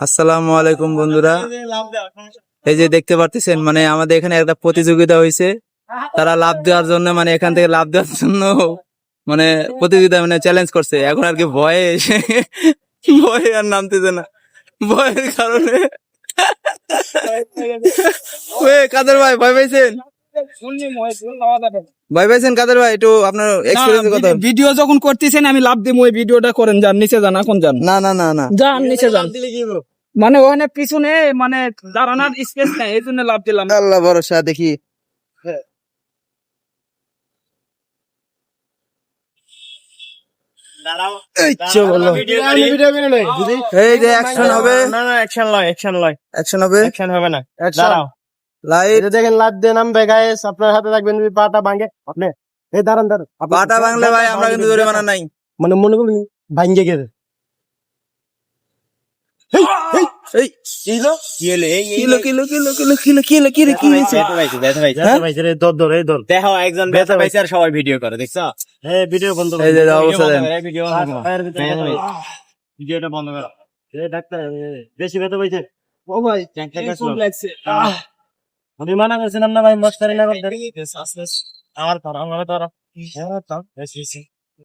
আসসালামু আলাইকুম বন্ধুরা, এই যে দেখতে পারতেছেন মানে আমাদের এখানে একটা প্রতিযোগিতা হয়েছে। তারা লাভ দেওয়ার জন্য মানে এখান থেকে লাভ দেওয়ার জন্য মানে প্রতিযোগিতা মানে চ্যালেঞ্জ করছে। এখন আর কি ভয়ে ভয়ে আর নামতেছে না, ভয়ের কারণে। কাদের ভাই ভয় পাইছেন? ভয় পাইছেন কাদের ভাই? একটু আপনার এক্সপেরিয়েন্স কথা। ভিডিও যখন করতেছেন আমি লাভ দিব, ওই ভিডিওটা করেন, যান নিচে যান, এখন যান, না না না না, যান নিচে যান। মানে ওখানে পিছনে মানে দাঁড়ানোর স্পেস নাই, এই জন্য লাভ দিলাম। আল্লাহ ভরসা, দেখি। এই যে অ্যাকশন হবে, অ্যাকশন অ্যাকশন হবে, হবে না। দাঁড়াও, লাইট। দেখেন লাভ দিয়ে নামবে গাইস, আপনার হাতে থাকবেন যদি পাটা ভাঙে আপনি। এই দাঁড়ান দাঁড়ান, পাটা ভাঙলে ভাই আমরা কিন্তু জরিমানা নাই। মানে মনে করুন ভাঙ্গে গেছে। এই kilo kilo kilo kilo kilo kilo kilo kilo কি হয়েছে? দেখো একজন ব্যথা পাইছে আর সবাই ভিডিও করে, দেখছো? হ্যাঁ ভিডিও বন্ধ করো, এই যে অবস্থা দেন। ভিডিওটা বন্ধ করো। ডাক্তার বেশি ব্যথা পাইছে? ও ভাই খুব লাগছে। আমি মানা করছিলাম না ভাই, মস্কারি না করতে। আমার তো